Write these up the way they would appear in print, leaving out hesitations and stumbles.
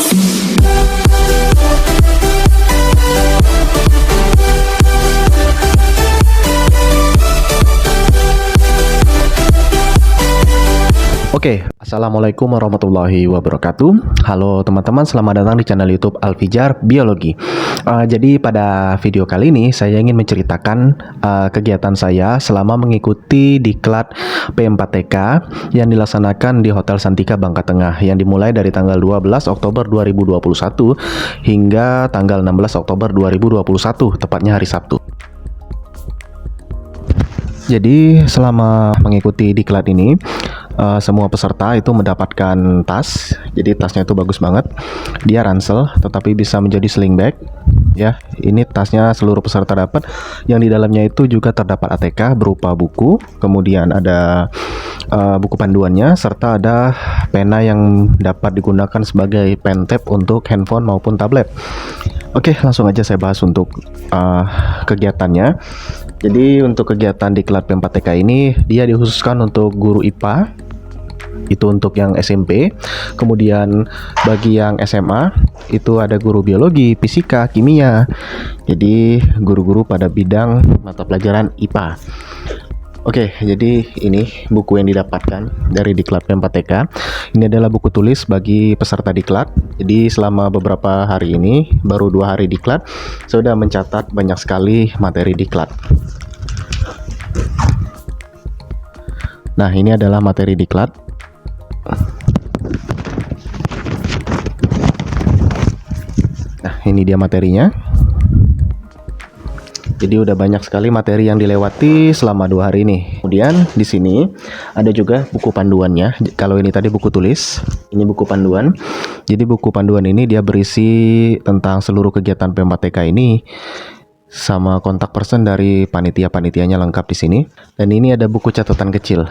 Oke, assalamualaikum warahmatullahi wabarakatuh. Halo teman-teman, selamat datang di channel YouTube Alfijar Biologi. Jadi pada video kali ini saya ingin menceritakan kegiatan saya selama mengikuti diklat P4TK yang dilaksanakan di Hotel Santika Bangka Tengah, yang dimulai dari tanggal 12 Oktober 2021 hingga tanggal 16 Oktober 2021, tepatnya hari Sabtu. Jadi selama mengikuti diklat ini, semua peserta itu mendapatkan tas. Jadi tasnya itu bagus banget. Dia ransel, tetapi bisa menjadi sling bag. Ya, ini tasnya seluruh peserta dapat. Yang di dalamnya itu juga terdapat ATK berupa buku, kemudian ada buku panduannya, serta ada pena yang dapat digunakan sebagai pen tab untuk handphone maupun tablet. Oke, langsung aja saya bahas untuk kegiatannya. Jadi untuk kegiatan diklat P4TK ini dia dikhususkan untuk guru IPA, itu untuk yang SMP. Kemudian bagi yang SMA itu ada guru biologi, fisika, kimia. Jadi guru-guru pada bidang mata pelajaran IPA. Oke, jadi ini buku yang didapatkan dari diklat P4TK. Ini adalah buku tulis bagi peserta diklat. Jadi selama beberapa hari ini, baru 2 hari diklat, saya sudah mencatat banyak sekali materi diklat. Nah, ini adalah materi diklat. Nah, ini dia materinya. Jadi udah banyak sekali materi yang dilewati selama 2 hari ini. Kemudian di sini ada juga buku panduannya. Kalau ini tadi buku tulis, ini buku panduan. Jadi buku panduan ini dia berisi tentang seluruh kegiatan P4TK ini, sama kontak person dari panitia-panitianya lengkap di sini. Dan ini ada buku catatan kecil.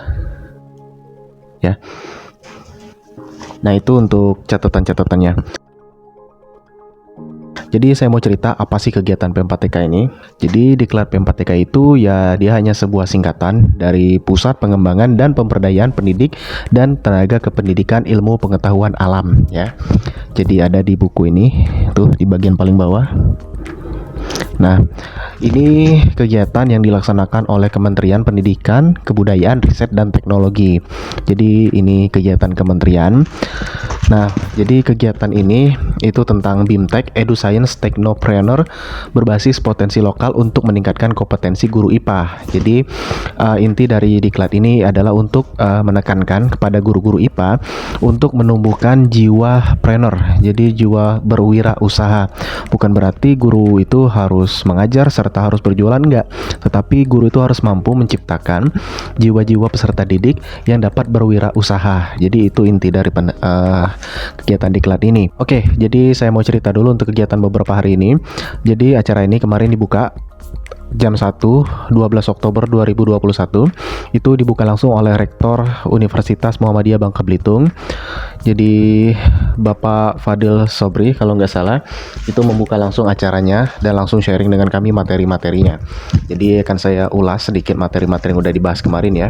Ya. Nah, itu untuk catatan-catatannya. Jadi saya mau cerita apa sih kegiatan P4TK ini. Jadi diklat P4TK itu ya dia hanya sebuah singkatan dari Pusat Pengembangan dan Pemberdayaan Pendidik dan Tenaga Kependidikan Ilmu Pengetahuan Alam, ya. Jadi ada di buku ini tuh di bagian paling bawah. Nah, ini kegiatan yang dilaksanakan oleh Kementerian Pendidikan, Kebudayaan, Riset, dan Teknologi. Jadi ini kegiatan kementerian. Nah, jadi kegiatan ini itu tentang BIMTEK, EduScience Technopreneur, berbasis potensi lokal untuk meningkatkan kompetensi guru IPA. Jadi inti dari diklat ini adalah untuk menekankan kepada guru-guru IPA untuk menumbuhkan jiwa preneur, jadi jiwa berwirausaha. Bukan berarti guru itu harus mengajar serta harus berjualan, enggak, tetapi guru itu harus mampu menciptakan jiwa-jiwa peserta didik yang dapat berwirausaha. Jadi itu inti dari kegiatan diklat ini. Oke, jadi saya mau cerita dulu untuk kegiatan beberapa hari ini. Jadi acara ini kemarin dibuka jam 1 12 Oktober 2021. Itu dibuka langsung oleh Rektor Universitas Muhammadiyah Bangka Belitung. Jadi Bapak Fadil Sobri kalau nggak salah itu membuka langsung acaranya dan langsung sharing dengan kami materi-materinya. Jadi akan saya ulas sedikit materi-materi yang udah dibahas kemarin, ya.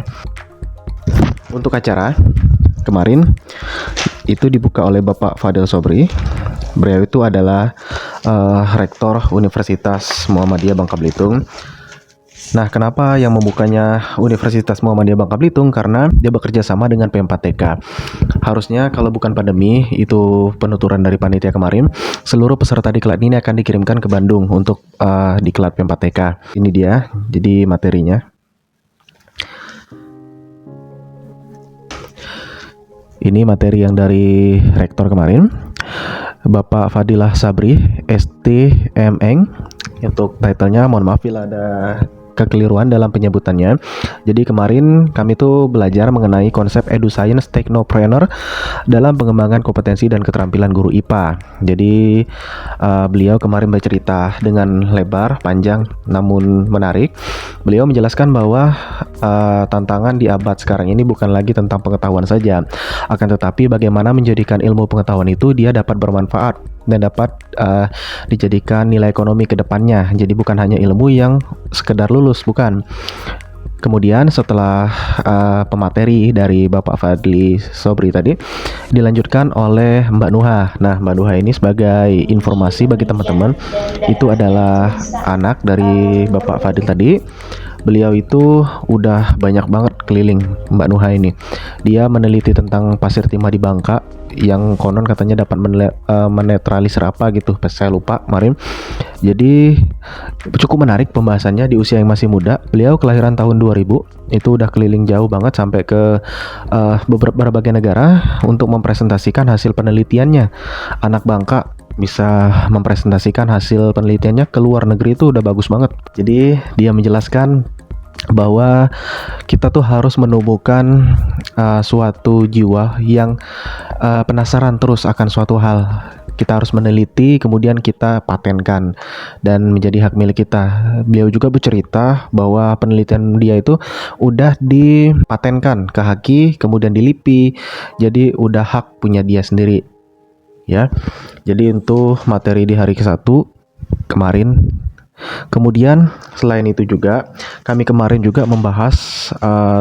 Untuk acara kemarin itu dibuka oleh Bapak Fadil Sobri. Beliau itu adalah Rektor Universitas Muhammadiyah Bangka Belitung. Nah, kenapa yang membukanya Universitas Muhammadiyah Bangka Belitung? Karena dia bekerja sama dengan P4TK. Harusnya kalau bukan pandemi, itu penuturan dari panitia kemarin, seluruh peserta diklat ini akan dikirimkan ke Bandung untuk diklat P4TK. Ini dia, jadi materinya. Ini materi yang dari rektor kemarin, Bapak Fadilah Sabri, STMeng. Untuk titlenya, mohon maaf bila ada kekeliruan dalam penyebutannya. Jadi kemarin kami tuh belajar mengenai konsep EduScience Technopreneur dalam pengembangan kompetensi dan keterampilan guru IPA. Jadi beliau kemarin bercerita dengan lebar, panjang, namun menarik. Beliau menjelaskan bahwa tantangan di abad sekarang ini bukan lagi tentang pengetahuan saja, akan tetapi bagaimana menjadikan ilmu pengetahuan itu dia dapat bermanfaat dan dapat dijadikan nilai ekonomi ke depannya. Jadi bukan hanya ilmu yang sekedar lulus, bukan. Kemudian setelah pemateri dari Bapak Fadli Sobri tadi dilanjutkan oleh Mbak Nuha. Nah, Mbak Nuha ini sebagai informasi bagi teman-teman itu adalah anak dari Bapak Fadil tadi. Beliau itu udah banyak banget keliling, Mbak Nuha ini. Dia meneliti tentang pasir timah di Bangka yang konon katanya dapat menetralisir apa gitu, saya lupa kemarin. Jadi cukup menarik pembahasannya di usia yang masih muda. Beliau kelahiran tahun 2000, itu udah keliling jauh banget sampai ke berbagai negara untuk mempresentasikan hasil penelitiannya. Anak Bangka bisa mempresentasikan hasil penelitiannya ke luar negeri itu udah bagus banget. Jadi dia menjelaskan bahwa kita tuh harus menumbuhkan suatu jiwa yang penasaran terus akan suatu hal. Kita harus meneliti, kemudian kita patenkan dan menjadi hak milik kita. Beliau juga bercerita bahwa penelitian dia itu udah dipatenkan ke Haki, kemudian di LIPI, jadi udah hak punya dia sendiri. Ya, jadi untuk materi di hari ke-1 kemarin. Kemudian selain itu juga kami kemarin juga membahas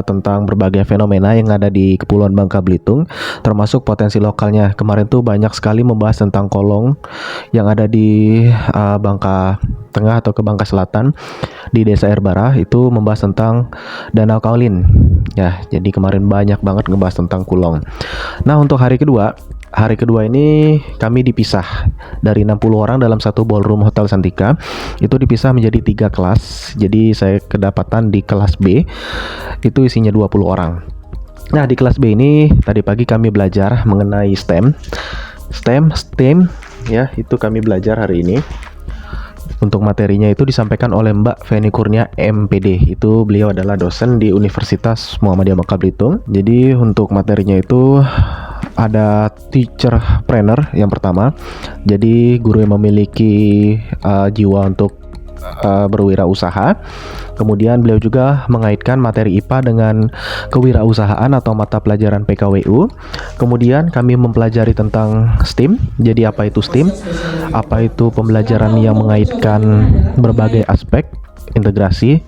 tentang berbagai fenomena yang ada di Kepulauan Bangka Belitung, termasuk potensi lokalnya. Kemarin tuh banyak sekali membahas tentang kolong yang ada di Bangka Tengah atau ke Bangka Selatan di Desa Erbara, itu membahas tentang Danau Kaolin. Ya, jadi kemarin banyak banget ngebahas tentang Kulong. Nah, untuk hari kedua ini kami dipisah dari 60 orang dalam satu ballroom Hotel Santika. Itu dipisah menjadi 3 kelas. Jadi saya kedapatan di kelas B, itu isinya 20 orang. Nah, di kelas B ini tadi pagi kami belajar mengenai STEM ya, itu kami belajar hari ini. Untuk materinya itu disampaikan oleh Mbak Feni Kurnia MPD. Itu beliau adalah dosen di Universitas Muhammadiyah Bangka Belitung. Jadi untuk materinya itu ada teacher trainer yang pertama. Jadi guru yang memiliki jiwa untuk berwirausaha. Kemudian beliau juga mengaitkan materi IPA dengan kewirausahaan atau mata pelajaran PKWU. Kemudian kami mempelajari tentang STEAM. Jadi apa itu STEAM? Apa itu pembelajaran yang mengaitkan berbagai aspek integrasi,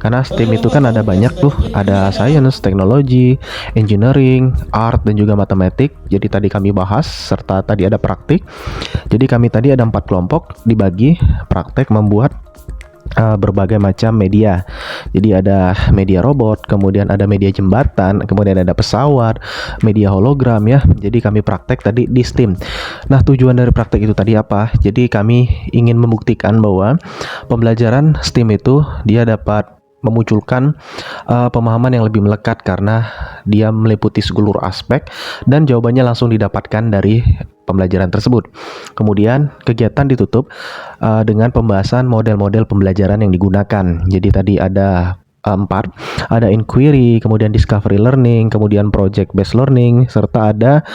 karena STEAM itu kan ada banyak tuh, ada science, teknologi, engineering, art, dan juga matematik. Jadi tadi kami bahas, serta tadi ada praktik. Jadi kami tadi ada 4 kelompok dibagi praktek membuat berbagai macam media. Jadi ada media robot, kemudian ada media jembatan, kemudian ada pesawat, media hologram ya. Jadi kami praktek tadi di STEAM. Nah, tujuan dari praktek itu tadi apa? Jadi kami ingin membuktikan bahwa pembelajaran STEAM itu dia dapat memunculkan pemahaman yang lebih melekat karena dia meliputi seluruh aspek dan jawabannya langsung didapatkan dari pembelajaran tersebut. Kemudian kegiatan ditutup dengan pembahasan model-model pembelajaran yang digunakan. Jadi tadi ada 4, ada inquiry, kemudian discovery learning, kemudian project based learning, serta ada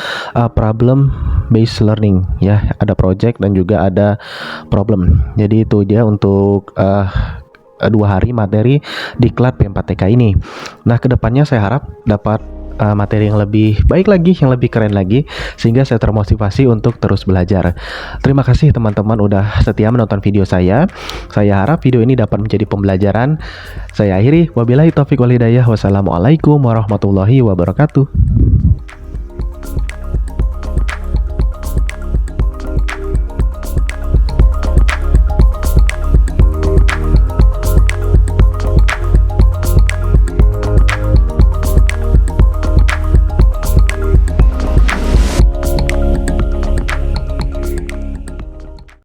problem based learning ya, ada project dan juga ada problem. Jadi itu dia untuk 2 hari materi di Klat P4TK ini. Nah, kedepannya saya harap dapat materi yang lebih baik lagi, yang lebih keren lagi, sehingga saya termotivasi untuk terus belajar. Terima kasih teman-teman udah setia menonton video saya. Saya harap video ini dapat menjadi pembelajaran. Saya akhiri, wabillahi taufiq wal hidayah. Wassalamualaikum warahmatullahi wabarakatuh.